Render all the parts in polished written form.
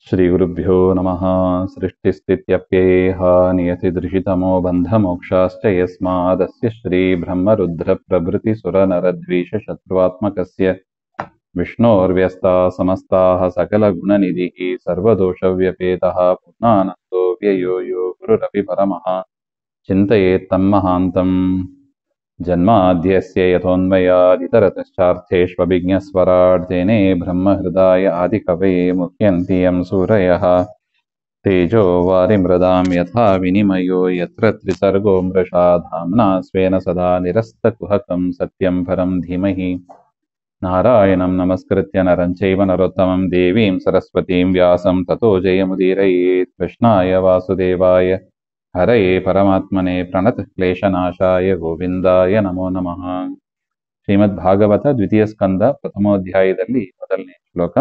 श्रीगुरुभ्यो नमः। सृष्टिस्थित्यप्ययेह नियतिदृशितमो बन्धमोक्षाश्च यस्मादस्य श्रीब्रह्मरुद्रप्रभृतिसुरनरद्वीषशत्रुवात्मकस्य विष्णोर्व्यस्ताः समस्ताः सकलगुणनिधिः सर्वदोषव्यपेतः पूर्णानन्दो व्ययो यो गुरुरपि परमः चिन्तयेत्तं महान्तम्। जन्माद्यस्य यतोऽन्वयादितरतश्चार्थेष्वभिज्ञस्वराट् तेने ब्रह्महृदाय आदिकवये मुह्यन्ति यं सूरयः तेजो वारिमृदां यथा विनिमयो यत्र त्रिसर्गो मृषा धाम्ना स्वेन सदा निरस्तकुहकं सत्यं परं धीमहि। नारायणं नमस्कृत्य नरं चैव नरोत्तमं देवीं सरस्वतीं व्यासं ततो जयमुदीरयेत्। कृष्णाय वासुदेवाय हरये परमात्मने प्रणतक्लेशनाशाय गोविंदाय नमो नमः। ಶ್ರೀಮದ್ಭಾಗವತ ದ್ವಿತೀಯ ಸ್ಕಂದ ಪ್ರಥಮೋಧ್ಯಾಯದಲ್ಲಿ ಮೊದಲನೇ ಶ್ಲೋಕ.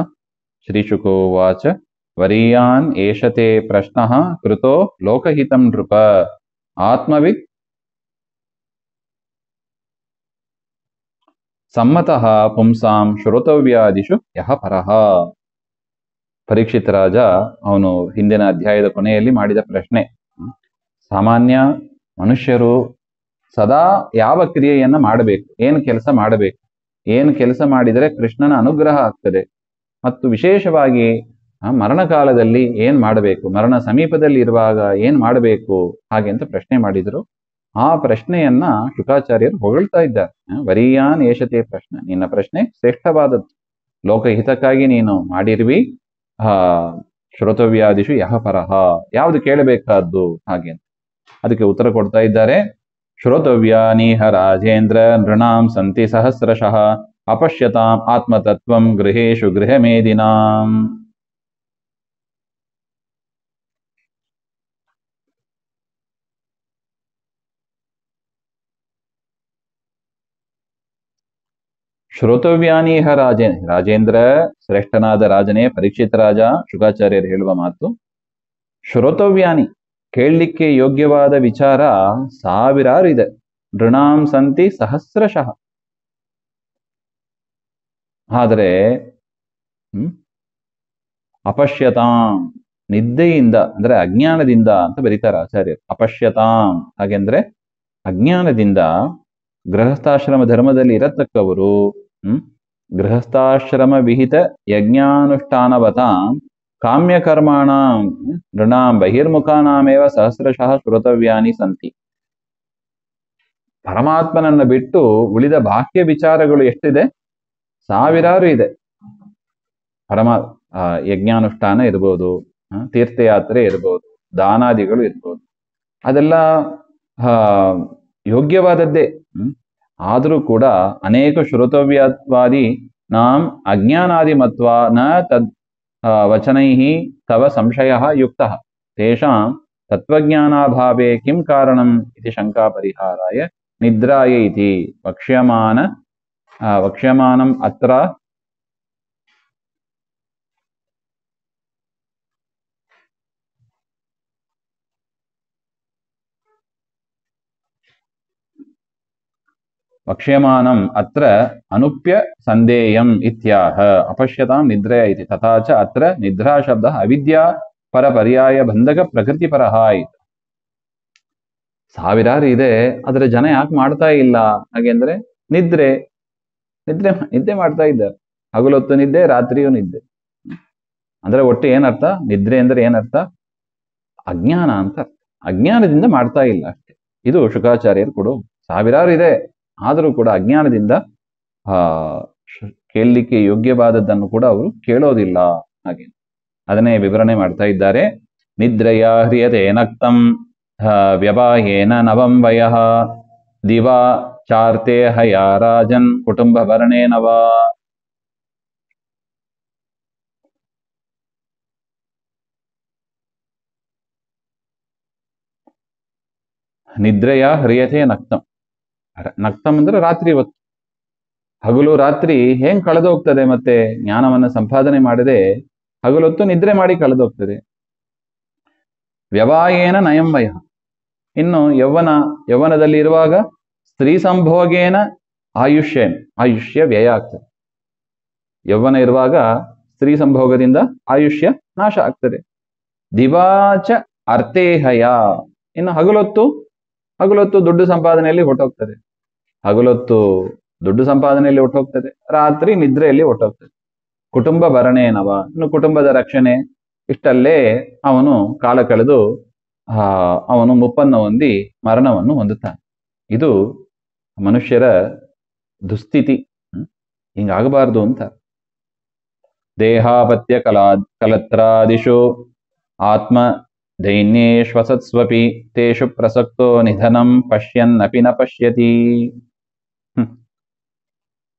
ಶ್ರೀಶುಕೋವಾಚ ವರೀಯಾನ್ ಏಷತೆ ಪ್ರಶ್ನಃ ಕೃತೋ ಲೋಕಹಿತಂ ನೃಪ ಆತ್ಮವಿತ್ ಸಮ್ಮತಃ ಪುಂಸಾಂ ಶ್ರೋತವ್ಯಾದಿಷು ಯಃ ಪರಃ. ಪರೀಕ್ಷಿತ ರಾಜ ಅವನು ಹಿಂದಿನ ಅಧ್ಯಾಯದ ಕೊನೆಯಲ್ಲಿ ಮಾಡಿದ ಪ್ರಶ್ನೆ, ಸಾಮಾನ್ಯ ಮನುಷ್ಯರು ಸದಾ ಯಾವ ಕ್ರಿಯೆಯನ್ನ ಮಾಡಬೇಕು, ಏನು ಕೆಲಸ ಮಾಡಬೇಕು, ಏನು ಕೆಲಸ ಮಾಡಿದರೆ ಕೃಷ್ಣನ ಅನುಗ್ರಹ ಆಗ್ತದೆ, ಮತ್ತು ವಿಶೇಷವಾಗಿ ಮರಣಕಾಲದಲ್ಲಿ ಏನ್ ಮಾಡಬೇಕು, ಮರಣ ಸಮೀಪದಲ್ಲಿ ಇರುವಾಗ ಏನ್ ಮಾಡಬೇಕು, ಹಾಗೆ ಅಂತ ಪ್ರಶ್ನೆ ಮಾಡಿದ್ರು. ಆ ಪ್ರಶ್ನೆಯನ್ನ ಶುಕಾಚಾರ್ಯರು ಹೊಗಳ್ತಾ ಇದ್ದಾರೆ. ವರೀಯಾನ್ ಏಷತೆ ಪ್ರಶ್ನೆ, ನಿನ್ನ ಪ್ರಶ್ನೆ ಶ್ರೇಷ್ಠವಾದದ್ದು, ಲೋಕಹಿತಕ್ಕಾಗಿ ನೀನು ಮಾಡಿರ್ವಿ. ಶ್ರೋತವ್ಯಾದಿಷು ಯಹ ಪರಹ, ಯಾವುದು ಕೇಳಬೇಕಾದ್ದು ಹಾಗೆ ಅಂತ. ಅದಕ್ಕೆ ಉತ್ತರ ಕೊಡ್ತಾ ಇದ್ದಾರೆ. ಶ್ರೋತವ್ಯಾನೀಹ ರಾಜೇಂದ್ರ ನೃಣಾಂ ಸಂತಿ ಸಹಸ್ರಶಃ ಅಪಶ್ಯತಾಂ ಆತ್ಮತತ್ವಂ ಗೃಹೇಶು ಗೃಹಮೇದಿನಾಂ. ಶ್ರೋತವ್ಯಾನೀಹ ರಾಜೇಂದ್ರ, ಶ್ರೇಷ್ಠನಾದ ರಾಜನೇ ಪರೀಕ್ಷಿತ ರಾಜ, ಶುಕಾಚಾರ್ಯರು ಹೇಳುವ ಮಾತು. ಶ್ರೋತವ್ಯಾನಿ, ಕೇಳಲಿಕ್ಕೆ ಯೋಗ್ಯವಾದ ವಿಚಾರ ಸಾವಿರಾರು ಇದೆ. ನೃಣಾಂ ಸಂತಿ ಸಹಸ್ರಶಃ, ಆದರೆ ಅಪಶ್ಯತಾಂ, ನಿದ್ದೆಯಿಂದ ಅಂದ್ರೆ ಅಜ್ಞಾನದಿಂದ ಅಂತ ಬರೀತಾರೆ ಆಚಾರ್ಯರು. ಅಪಶ್ಯತಾಂ ಹಾಗೆಂದ್ರೆ ಅಜ್ಞಾನದಿಂದ. ಗೃಹಸ್ಥಾಶ್ರಮ ಧರ್ಮದಲ್ಲಿ ಇರತಕ್ಕವರು ಗೃಹಸ್ಥಾಶ್ರಮ ವಿಹಿತ ಯಜ್ಞಾನುಷ್ಠಾನವತಾಂ ಕಾಮ್ಯಕರ್ಮಾಣಾಂ ನೃಣಾಂ ಬಹಿರ್ಮುಖಾನಾಮೇವ ಸಹಸ್ರಶಃ ಶ್ರೋತವ್ಯಾನಿ ಸಂತಿ. ಪರಮಾತ್ಮನನ್ನ ಬಿಟ್ಟು ಉಳಿದ ಬಾಹ್ಯ ವಿಚಾರಗಳು ಎಷ್ಟಿದೆ? ಸಾವಿರಾರು ಇದೆ. ಯಜ್ಞಾನುಷ್ಠಾನ ಇರ್ಬೋದು, ತೀರ್ಥಯಾತ್ರೆ ಇರ್ಬೋದು, ದಾನಾದಿಗಳು ಇರ್ಬೋದು, ಅದೆಲ್ಲ ಯೋಗ್ಯವಾದದ್ದೇ. ಆದರೂ ಕೂಡ ಅನೇಕ ಶ್ರೋತವ್ಯತ್ವಾದಿ ನಾಂ ಅಜ್ಞಾನಾದಿಮತ್ವ ನ ತದ್ ವಚನೈಃ ತವ ಸಂಶಯಃ ಯುಕ್ತಃ ತೇಷಾಂ ತತ್ವಜ್ಞಾನಾಭಾವೇ ಕಿಂ ಕಾರಣಂ ಇತಿ ಶಂಕಾ ಪರಿಹಾರಾಯ ನಿದ್ರಾಯ ಇತಿ ವಕ್ಷ್ಯಮಾನಂ ಅತ್ರ. ವಕ್ಷ್ಯಮಾನಂ ಅತ್ರ ಅನುಪ್ಯ ಸಂದೇಯಂ ಇತ್ಯಾಹ ಅಪಶ್ಯತಾಂ ನಿದ್ರಯ ಇತಿ. ತಥಾ ಚ ಅತ್ರ ನಿದ್ರಾ ಶಬ್ದ ಅವಿದ್ಯಾ ಪರ ಪರ್ಯಾಯ ಬಂಧಕ ಪ್ರಕೃತಿ ಪರಹ ಇತಿ. ಸಾವಿರಾರು ಇದೆ, ಅದರ ಜನ ಯಾಕೆ ಮಾಡ್ತಾ ಇಲ್ಲ ಹಾಗೆಂದ್ರೆ ನಿದ್ರೆ ಮಾಡ್ತಾ ಇದ್ದಾರೆ. ಹಗಲೊತ್ತು ನಿದ್ದೆ, ರಾತ್ರಿಯೂ ನಿದ್ದೆ. ಅಂದ್ರೆ ಒಟ್ಟು ಏನರ್ಥ? ನಿದ್ರೆ ಅಂದ್ರೆ ಏನರ್ಥ? ಅಜ್ಞಾನ ಅಂತ. ಅಜ್ಞಾನದಿಂದ ಮಾಡ್ತಾ ಇಲ್ಲ ಅಷ್ಟೇ. ಇದು ಶುಕಾಚಾರ್ಯರು ಕೊಡು. ಸಾವಿರಾರು ಇದೆ, ಆದರೂ ಕೂಡ ಅಜ್ಞಾನದಿಂದ ಕೇಳಲಿಕ್ಕೆ ಯೋಗ್ಯವಾದದ್ದನ್ನು ಕೂಡ ಅವರು ಕೇಳೋದಿಲ್ಲ ಹಾಗೆ. ಅದನ್ನೇ ವಿವರಣೆ ಮಾಡ್ತಾ ಇದ್ದಾರೆ. ನಿದ್ರಯ ಹ್ರಿಯತೆ ನಕ್ತಂ ವ್ಯವಾಹೇನ ನವಂ ವಯಃ ದಿವಾ ಚಾರ್ತೆ ಹಯ ರಾಜನ್ ಕುಟುಂಬ ವರ್ಣೇನವ. ನಿದ್ರೆಯ ಹ್ರಿಯತೆ ನಕ್ತಂ. ನಕ್ತಂ ಅಂದ್ರೆ ರಾತ್ರಿ ಹೊತ್ತು. ಹಗಲು ರಾತ್ರಿ ಹೆಂಗ್ ಕಳೆದೋಗ್ತದೆ? ಮತ್ತೆ ಜ್ಞಾನವನ್ನು ಸಂಪಾದನೆ ಮಾಡದೆ ಹಗಲೊತ್ತು ನಿದ್ರೆ ಮಾಡಿ ಕಳೆದೋಗ್ತದೆ. ವ್ಯವಾಯೇನ ನಯಂ ವಯ, ಇನ್ನು ಯೌವನದಲ್ಲಿ ಇರುವಾಗ ಸ್ತ್ರೀ ಸಂಭೋಗೇನ ಆಯುಷ್ಯ ವ್ಯಯ ಆಗ್ತದೆ. ಯೌವನ ಇರುವಾಗ ಸ್ತ್ರೀ ಸಂಭೋಗದಿಂದ ಆಯುಷ್ಯ ನಾಶ ಆಗ್ತದೆ. ದಿವಾಚ ಅರ್ಥೇಹಯ, ಇನ್ನು ಹಗಲೊತ್ತು ದುಡ್ಡು ಸಂಪಾದನೆಯಲ್ಲಿ ಹೊಟ್ಟೋಗ್ತದೆ. ಹಗಲೊತ್ತು ದುಡ್ಡು ಸಂಪಾದನೆಯಲ್ಲಿ ಹೊಟ್ಟೋಗ್ತದೆ, ರಾತ್ರಿ ನಿದ್ರೆಯಲ್ಲಿ ಹೊಟ್ಟೋಗ್ತದೆ. ಕುಟುಂಬ ಭರಣೇನವ, ಇನ್ನು ಕುಟುಂಬದ ರಕ್ಷಣೆ, ಇಷ್ಟಲ್ಲೇ ಅವನು ಕಾಲ ಕಳೆದು ಅವನು ಮುಪ್ಪನ್ನು ಹೊಂದಿ ಮರಣವನ್ನು ಹೊಂದುತ್ತಾನೆ. ಇದು ಮನುಷ್ಯರ ದುಸ್ಥಿತಿ. ಹಿಂಗಾಗಬಾರ್ದು ಅಂತ. ದೇಹಾಪತ್ಯ ಕಲತ್ರಾದಿಷು ಆತ್ಮ ದೈನ್ಯೇಶ್ವಸತ್ಸ್ವಪಿ ತೇಷು ಪ್ರಸಕ್ತೋ ನಿಧನಂ ಪಶ್ಯನ್ನಪಿ ನ ಪಶ್ಯತಿ.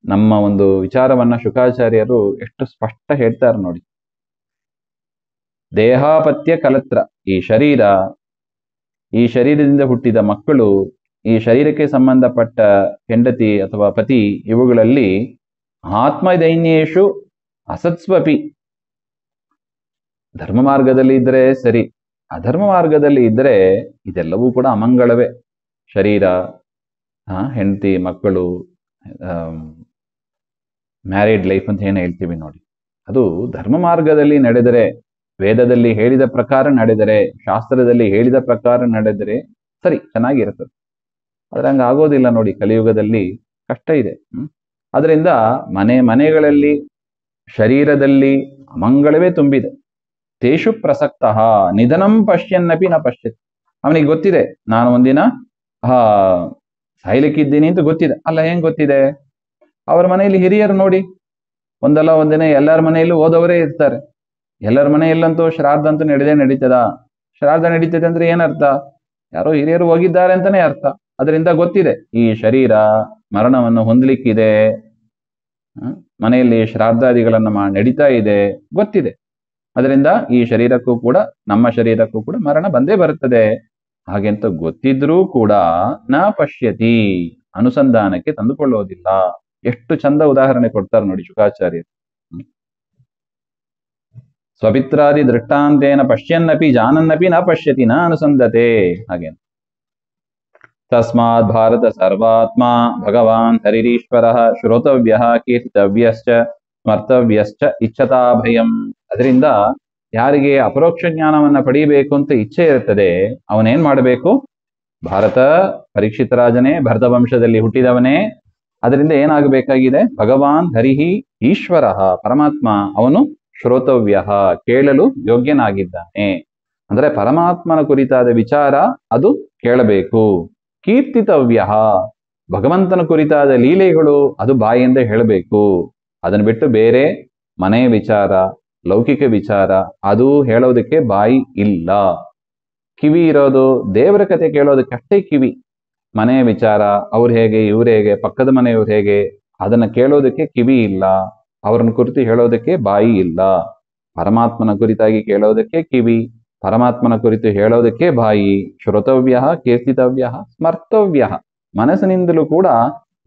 ನಮ್ಮ ಒಂದು ವಿಚಾರವನ್ನ ಶುಕಾಚಾರ್ಯರು ಎಷ್ಟು ಸ್ಪಷ್ಟ ಹೇಳ್ತಾರೆ ನೋಡಿ. ದೇಹಾಪತ್ಯ ಕಲತ್ರ, ಈ ಶರೀರದಿಂದ ಹುಟ್ಟಿದ ಮಕ್ಕಳು, ಈ ಶರೀರಕ್ಕೆ ಸಂಬಂಧಪಟ್ಟ ಹೆಂಡತಿ ಅಥವಾ ಪತಿ, ಇವುಗಳಲ್ಲಿ ಆತ್ಮದೈನ್ಯೇಶು ಅಸತ್ಸ್ವಪಿ, ಧರ್ಮ ಮಾರ್ಗದಲ್ಲಿ ಇದ್ರೆ ಸರಿ, ಅಧರ್ಮ ಮಾರ್ಗದಲ್ಲಿ ಇದ್ರೆ ಇದೆಲ್ಲವೂ ಕೂಡ ಅಮಂಗಳವೇ. ಶರೀರ, ಹೆಂಡತಿ, ಮಕ್ಕಳು, ಮ್ಯಾರಿಡ್ ಲೈಫ್ ಅಂತ ಏನು ಹೇಳ್ತೀವಿ ನೋಡಿ, ಅದು ಧರ್ಮ ಮಾರ್ಗದಲ್ಲಿ ನಡೆದರೆ, ವೇದದಲ್ಲಿ ಹೇಳಿದ ಪ್ರಕಾರ ನಡೆದರೆ, ಶಾಸ್ತ್ರದಲ್ಲಿ ಹೇಳಿದ ಪ್ರಕಾರ ನಡೆದರೆ ಸರಿ, ಚೆನ್ನಾಗಿರ್ತದೆ. ಆದ್ರೆ ಹಂಗ ಆಗೋದಿಲ್ಲ ನೋಡಿ, ಕಲಿಯುಗದಲ್ಲಿ ಕಷ್ಟ ಇದೆ. ಅದರಿಂದ ಮನೆಗಳಲ್ಲಿ ಶರೀರದಲ್ಲಿ ಅಮಂಗಳವೇ ತುಂಬಿದೆ. ತೇಷು ಪ್ರಸಕ್ತ ನಿಧನಂ ಪಶ್ಯನ್ನಪಿ ನ ಪಶ್ಯತಿ. ಅವನಿಗೆ ಗೊತ್ತಿದೆ ನಾನು ಒಂದಿನ ಸಾಯ್ಲಿಕ್ಕಿದ್ದೀನಿ ಅಂತ ಗೊತ್ತಿದೆ. ಅಲ್ಲ, ಹೆಂಗ್ ಗೊತ್ತಿದೆ? ಅವರ ಮನೆಯಲ್ಲಿ ಹಿರಿಯರು ನೋಡಿ, ಒಂದಲ್ಲ ಒಂದಿನ ಎಲ್ಲರ ಮನೆಯಲ್ಲೂ ಓದವರೇ ಇರ್ತಾರೆ. ಎಲ್ಲರ ಮನೆಯಲ್ಲಂತೂ ಶ್ರಾದ್ದ ಅಂತೂ ನಡೀತದ. ಶ್ರಾದ್ದ ನಡೀತದೆ ಅಂದ್ರೆ ಏನರ್ಥ? ಯಾರೋ ಹಿರಿಯರು ಹೋಗಿದ್ದಾರೆ ಅಂತಾನೆ ಅರ್ಥ. ಅದರಿಂದ ಗೊತ್ತಿದೆ ಈ ಶರೀರ ಮರಣವನ್ನು ಹೊಂದಲಿಕ್ಕಿದೆ, ಮನೆಯಲ್ಲಿ ಶ್ರಾದ್ದಾದಿಗಳನ್ನ ನಡೀತಾ ಇದೆ, ಗೊತ್ತಿದೆ. ಅದರಿಂದ ಈ ಶರೀರಕ್ಕೂ ಕೂಡ, ನಮ್ಮ ಶರೀರಕ್ಕೂ ಕೂಡ ಮರಣ ಬಂದೇ ಬರುತ್ತದೆ. ಹಾಗೆಂತ ಗೊತ್ತಿದ್ರೂ ಕೂಡ ನ ಪಶ್ಯತಿ, ಅನುಸಂಧಾನಕ್ಕೆ ತಂದುಕೊಳ್ಳೋದಿಲ್ಲ. ಎಷ್ಟು ಚಂದ ಉದಾಹರಣೆ ಕೊಡ್ತಾರೆ ನೋಡಿ ಶುಕಾಚಾರ್ಯರು. ಸ್ವಪಿತ್ರಾದಿ ದೃಷ್ಟಾಂತೇನ ಪಶ್ಯನ್ನಪಿ ಜಾನನ್ನಪಿ ನ ಪಶ್ಯತಿ ನ ಅನುಸಂಧತೆ. ಹಾಗೆ ತಸ್ಮಾತ್ ಭಾರತ ಸರ್ವಾತ್ಮ ಭಗವಾನ್ ಹರಿರೀಶ್ವರ ಶ್ರೋತವ್ಯ ಕೀರ್ತಿತವ್ಯಶ್ಚ ಸ್ಮರ್ತವ್ಯಶ್ಚ ಇಚ್ಛತಾ ಭಯಂ. ಅದರಿಂದ ಯಾರಿಗೆ ಅಪರೋಕ್ಷ ಜ್ಞಾನವನ್ನ ಪಡೆಯಬೇಕು ಅಂತ ಇಚ್ಛೆ ಇರುತ್ತದೆ, ಅವನೇನ್ ಮಾಡಬೇಕು? ಭಾರತ, ಪರೀಕ್ಷಿತ ರಾಜನೇ, ಭರತ ವಂಶದಲ್ಲಿ ಹುಟ್ಟಿದವನೇ. ಅದರಿಂದ ಏನಾಗಬೇಕಾಗಿದೆ? ಭಗವಾನ್ ಹರಿಹಿ ಈಶ್ವರ, ಪರಮಾತ್ಮ ಅವನು ಶ್ರೋತವ್ಯ, ಕೇಳಲು ಯೋಗ್ಯನಾಗಿದ್ದಾನೆ. ಅಂದ್ರೆ ಪರಮಾತ್ಮನ ಕುರಿತಾದ ವಿಚಾರ ಅದು ಕೇಳಬೇಕು. ಕೀರ್ತಿತವ್ಯ, ಭಗವಂತನ ಕುರಿತಾದ ಲೀಲೆಗಳು ಅದು ಬಾಯಿಂದ ಹೇಳಬೇಕು. ಅದನ್ನು ಬಿಟ್ಟು ಬೇರೆ ಮನೆಯ ವಿಚಾರ, ಲೌಕಿಕ ವಿಚಾರ ಅದು ಹೇಳೋದಕ್ಕೆ ಬಾಯಿ ಇಲ್ಲ. ಕಿವಿ ಇರೋದು ದೇವರ ಕತೆ ಕೇಳೋದಕ್ಕೆ ಅಷ್ಟೇ ಕಿವಿ. ಮನೆಯ ವಿಚಾರ, ಅವ್ರು ಹೇಗೆ, ಇವ್ರು ಹೇಗೆ, ಪಕ್ಕದ ಮನೆಯವ್ರು ಹೇಗೆ, ಅದನ್ನ ಕೇಳೋದಕ್ಕೆ ಕಿವಿ ಇಲ್ಲ. ಅವರನ್ನ ಕುರಿತು ಹೇಳೋದಕ್ಕೆ ಬಾಯಿ ಇಲ್ಲ. ಪರಮಾತ್ಮನ ಕುರಿತಾಗಿ ಕೇಳೋದಕ್ಕೆ ಕಿವಿ, ಪರಮಾತ್ಮನ ಕುರಿತು ಹೇಳೋದಕ್ಕೆ ಬಾಯಿ. ಶ್ರೋತವ್ಯ ಕೀರ್ತಿತವ್ಯ ಸ್ಮರ್ತವ್ಯ, ಮನಸ್ಸಿನಿಂದಲೂ ಕೂಡ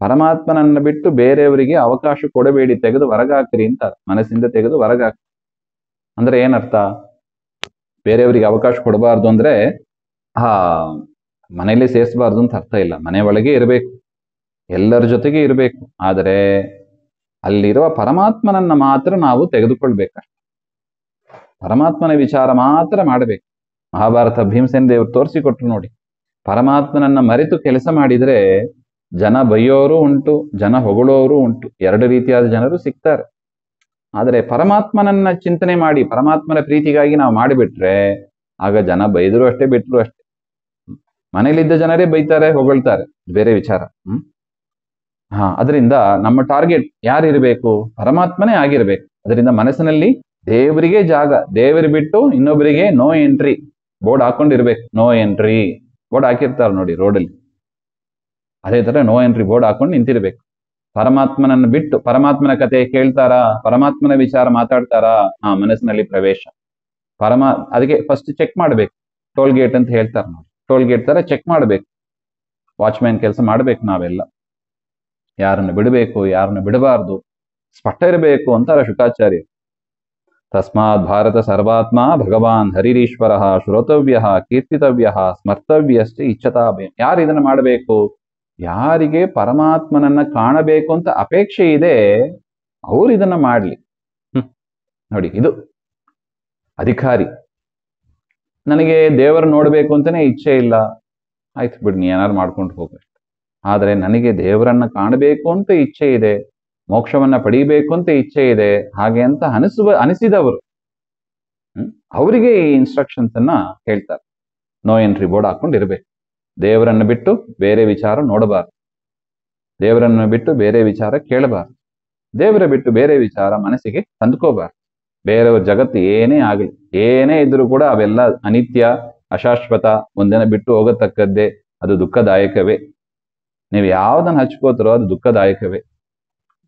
ಪರಮಾತ್ಮನನ್ನ ಬಿಟ್ಟು ಬೇರೆಯವರಿಗೆ ಅವಕಾಶ ಕೊಡಬೇಡಿ, ತೆಗೆದು ಹೊರಗಾಕ್ರಿ ಅಂತ. ಮನಸ್ಸಿಂದ ತೆಗೆದು ಹೊರಗಾಕ್ರಿ ಅಂದ್ರೆ ಏನರ್ಥ? ಬೇರೆಯವರಿಗೆ ಅವಕಾಶ ಕೊಡಬಾರ್ದು ಅಂದ್ರೆ ಮನೆಯಲ್ಲಿ ಸೇರಿಸಬಾರ್ದು ಅಂತ ಅರ್ಥ ಇಲ್ಲ. ಮನೆ ಒಳಗೆ ಇರಬೇಕು, ಎಲ್ಲರ ಜೊತೆಗೆ ಇರಬೇಕು. ಆದರೆ ಅಲ್ಲಿರುವ ಪರಮಾತ್ಮನನ್ನ ಮಾತ್ರ ನಾವು ತೆಗೆದುಕೊಳ್ಬೇಕಷ್ಟೆ. ಪರಮಾತ್ಮನ ವಿಚಾರ ಮಾತ್ರ ಮಾಡಬೇಕು. ಮಹಾಭಾರತ ಭೀಮಸೇನ ದೇವರು ತೋರಿಸಿಕೊಟ್ರು ನೋಡಿ. ಪರಮಾತ್ಮನನ್ನ ಮರೆತು ಕೆಲಸ ಮಾಡಿದ್ರೆ ಜನ ಬೈಯೋರು ಉಂಟು, ಜನ ಹೊಗಳೋರು ಉಂಟು, ಎರಡು ರೀತಿಯಾದ ಜನರು ಸಿಗ್ತಾರೆ. ಆದರೆ ಪರಮಾತ್ಮನನ್ನ ಚಿಂತನೆ ಮಾಡಿ ಪರಮಾತ್ಮನ ಪ್ರೀತಿಗಾಗಿ ನಾವು ಮಾಡಿಬಿಟ್ರೆ ಆಗ ಜನ ಬೈದರು ಅಷ್ಟೇ, ಬಿಟ್ರು ಅಷ್ಟೇ. ಮನೇಲಿದ್ದ ಜನರೇ ಬೈತಾರೆ, ಹೊಗಳ್ತಾರೆ, ಬೇರೆ ವಿಚಾರ. ಅದರಿಂದ ನಮ್ಮ ಟಾರ್ಗೆಟ್ ಯಾರಿರ್ಬೇಕು? ಪರಮಾತ್ಮನೇ ಆಗಿರ್ಬೇಕು. ಅದರಿಂದ ಮನಸ್ಸಿನಲ್ಲಿ ದೇವರಿಗೆ ಜಾಗ, ದೇವರು ಬಿಟ್ಟು ಇನ್ನೊಬ್ಬರಿಗೆ ನೋ ಎಂಟ್ರಿ ಬೋರ್ಡ್ ಹಾಕೊಂಡಿರ್ಬೇಕು. ನೋ ಎಂಟ್ರಿ ಬೋರ್ಡ್ ಹಾಕಿರ್ತಾರೆ ನೋಡಿ ರೋಡಲ್ಲಿ, ಅದೇ ತರ ನೋ ಎಂಟ್ರಿ ಬೋರ್ಡ್ ಹಾಕೊಂಡು ನಿಂತಿರ್ಬೇಕು. ಪರಮಾತ್ಮನನ್ನು ಬಿಟ್ಟು ಪರಮಾತ್ಮನ ಕತೆ ಕೇಳ್ತಾರಾ, ಪರಮಾತ್ಮನ ವಿಚಾರ ಮಾತಾಡ್ತಾರಾ, ಮನಸ್ಸಿನಲ್ಲಿ ಪ್ರವೇಶ. ಅದಕ್ಕೆ ಫಸ್ಟ್ ಚೆಕ್ ಮಾಡ್ಬೇಕು. ಟೋಲ್ ಗೇಟ್ ಅಂತ ಹೇಳ್ತಾರೆ ನೋಡಿ, ಟೋಲ್ ಗೇಟ್ ತರ ಚೆಕ್ ಮಾಡ್ಬೇಕು. ವಾಚ್ಮ್ಯಾನ್ ಕೆಲಸ ಮಾಡ್ಬೇಕು ನಾವೆಲ್ಲ. ಯಾರನ್ನು ಬಿಡಬೇಕು, ಯಾರನ್ನು ಬಿಡಬಾರ್ದು, ಸ್ಪಷ್ಟ ಇರಬೇಕು ಅಂತಾರ ಶುಕಾಚಾರ್ಯ. ತಸ್ಮಾತ್ ಭಾರತ ಸರ್ವಾತ್ಮ ಭಗವಾನ್ ಹರಿರೀಶ್ವರ ಶ್ರೋತವ್ಯ ಕೀರ್ತಿತವ್ಯ ಸ್ಮರ್ತವ್ಯಶ್ಚ ಇಚ್ಛತಾ ಭಯ. ಯಾರು ಇದನ್ನ ಮಾಡಬೇಕು? ಯಾರಿಗೆ ಪರಮಾತ್ಮನನ್ನ ಕಾಣಬೇಕು ಅಂತ ಅಪೇಕ್ಷೆ ಇದೆ, ಅವ್ರು ಇದನ್ನ ಮಾಡ್ಲಿ. ನೋಡಿ, ಇದು ಅಧಿಕಾರಿ. ನನಗೆ ದೇವರು ನೋಡ್ಬೇಕು ಅಂತಾನೆ ಇಚ್ಛೆ ಇಲ್ಲ, ಆಯ್ತು ಬಿಡಿ, ನೀ ಏನಾದ್ರು ಮಾಡ್ಕೊಂಡು ಹೋಗು. ಆದರೆ ನನಗೆ ದೇವರನ್ನ ಕಾಣಬೇಕು ಅಂತ ಇಚ್ಛೆ ಇದೆ, ಮೋಕ್ಷವನ್ನ ಪಡೀಬೇಕು ಅಂತ ಇಚ್ಛೆ ಇದೆ, ಹಾಗೆ ಅಂತ ಅನಿಸಿದವರು ಅವರಿಗೆ ಈ ಇನ್ಸ್ಟ್ರಕ್ಷನ್ಸ್ ಅನ್ನ ಹೇಳ್ತಾರೆ. ನೋ ಎಂಟ್ರಿ ಬೋರ್ಡ್ ಹಾಕೊಂಡಿರ್ಬೇಕು. ದೇವರನ್ನು ಬಿಟ್ಟು ಬೇರೆ ವಿಚಾರ ನೋಡಬಾರ್ದು, ದೇವರನ್ನು ಬಿಟ್ಟು ಬೇರೆ ವಿಚಾರ ಕೇಳಬಾರ್ದು, ದೇವರ ಬಿಟ್ಟು ಬೇರೆ ವಿಚಾರ ಮನಸ್ಸಿಗೆ ತಂದ್ಕೋಬಾರ್ದು. ಬೇರೆಯವ್ರ ಜಗತ್ತು ಏನೇ ಆಗಲಿ, ಏನೇ ಇದ್ರೂ ಕೂಡ ಅವೆಲ್ಲ ಅನಿತ್ಯ, ಅಶಾಶ್ವತ, ಒಂದಿನ ಬಿಟ್ಟು ಹೋಗತಕ್ಕದ್ದೇ, ಅದು ದುಃಖದಾಯಕವೇ. ನೀವು ಯಾವ್ದನ್ನ ಹಚ್ಕೋತಾರೋ ಅದು ದುಃಖದಾಯಕವೇ.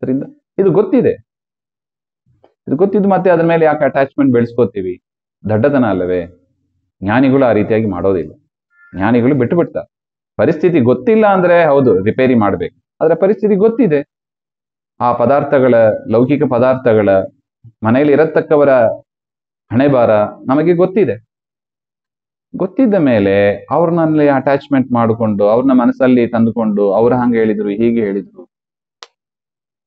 ಅದರಿಂದ ಇದು ಗೊತ್ತಿದೆ, ಇದು ಗೊತ್ತಿದ್ದು ಮತ್ತೆ ಅದ್ರ ಮೇಲೆ ಯಾಕೆ ಅಟ್ಯಾಚ್ಮೆಂಟ್ ಬೆಳೆಸ್ಕೋತೀವಿ? ದಡ್ಡತನ ಅಲ್ಲವೇ? ಜ್ಞಾನಿಗಳು ಆ ರೀತಿಯಾಗಿ ಮಾಡೋದಿಲ್ಲ. ಜ್ಞಾನಿಗಳು ಬಿಟ್ಟು ಬಿಡ್ತಾರೆ. ಪರಿಸ್ಥಿತಿ ಗೊತ್ತಿಲ್ಲ ಅಂದ್ರೆ ಹೌದು ರಿಪೇರಿ ಮಾಡ್ಬೇಕು, ಆದ್ರೆ ಪರಿಸ್ಥಿತಿ ಗೊತ್ತಿದೆ. ಆ ಪದಾರ್ಥಗಳ, ಲೌಕಿಕ ಪದಾರ್ಥಗಳ, ಮನೆಯಲ್ಲಿ ಇರತಕ್ಕವರ ಹಣೆ ಬಾರ ನಮಗೆ ಗೊತ್ತಿದೆ. ಗೊತ್ತಿದ್ದ ಮೇಲೆ ಅವ್ರನ್ನಲ್ಲಿ ಅಟ್ಯಾಚ್ಮೆಂಟ್ ಮಾಡಿಕೊಂಡು, ಅವ್ರನ್ನ ಮನಸ್ಸಲ್ಲಿ ತಂದುಕೊಂಡು, ಅವ್ರ ಹಂಗೆ ಹೇಳಿದ್ರು ಹೀಗೆ ಹೇಳಿದ್ರು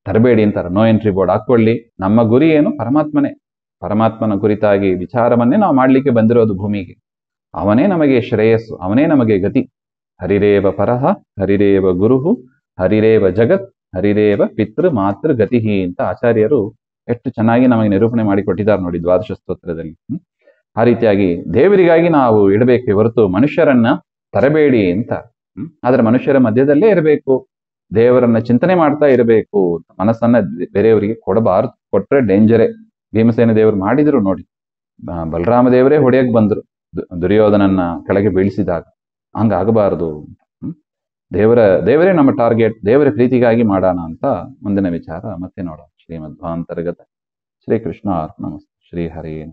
ತರಬೇಡಿ ಅಂತಾರೆ. ನೋ ಎಂಟ್ರಿ ಬೋರ್ಡ್ ಹಾಕೊಳ್ಳಿ. ನಮ್ಮ ಗುರಿ ಏನು? ಪರಮಾತ್ಮನೇ. ಪರಮಾತ್ಮನ ಕುರಿತಾಗಿ ವಿಚಾರವನ್ನೇ ನಾವು ಮಾಡ್ಲಿಕ್ಕೆ ಬಂದಿರೋದು ಭೂಮಿಗೆ. ಅವನೇ ನಮಗೆ ಶ್ರೇಯಸ್ಸು, ಅವನೇ ನಮಗೆ ಗತಿ. ಹರಿರೇವ ಪರಹ, ಹರಿರೇವ ಗುರುಹು, ಹರಿರೇವ ಜಗತ್, ಹರಿರೇವ ಪಿತೃ ಮಾತೃ ಗತಿ ಅಂತ ಆಚಾರ್ಯರು ಎಷ್ಟು ಚೆನ್ನಾಗಿ ನಮಗೆ ನಿರೂಪಣೆ ಮಾಡಿ ಕೊಟ್ಟಿದ್ದಾರೆ ನೋಡಿ ದ್ವಾದಶ ಸ್ತೋತ್ರದಲ್ಲಿ. ಆ ರೀತಿಯಾಗಿ ದೇವರಿಗಾಗಿ ನಾವು ಇಡಬೇಕೆ ಹೊರತು ಮನುಷ್ಯರನ್ನ ತರಬೇಡಿ ಅಂತ. ಆದ್ರೆ ಮನುಷ್ಯರ ಮಧ್ಯದಲ್ಲೇ ಇರಬೇಕು, ದೇವರನ್ನ ಚಿಂತನೆ ಮಾಡ್ತಾ ಇರಬೇಕು. ಮನಸ್ಸನ್ನ ಬೇರೆಯವರಿಗೆ ಕೊಡಬಾರದು, ಕೊಟ್ರೆ ಡೇಂಜರೇ. ಭೀಮಸೇನ ದೇವರು ಮಾಡಿದ್ರು ನೋಡಿ, ಬಲರಾಮ ದೇವರೇ ಹೊಡೆಯಕ್ ಬಂದ್ರು ದುರ್ಯೋಧನನ್ನ ಕೆಳಗೆ ಬೀಳಿಸಿದಾಗ. ಹಂಗಾಗಬಾರದು. ದೇವರೇ ನಮ್ಮ ಟಾರ್ಗೆಟ್, ದೇವರ ಪ್ರೀತಿಗಾಗಿ ಮಾಡೋಣ ಅಂತ ಮುಂದಿನ ವಿಚಾರ ಮತ್ತೆ ನೋಡೋಣ. ಶ್ರೀಮಧ್ವಾಂತರ್ಗತ ಶ್ರೀಕೃಷ್ಣ ಅರ್ಪಣಮಸ್ತು. ಶ್ರೀ ಹರಿಯೇನ.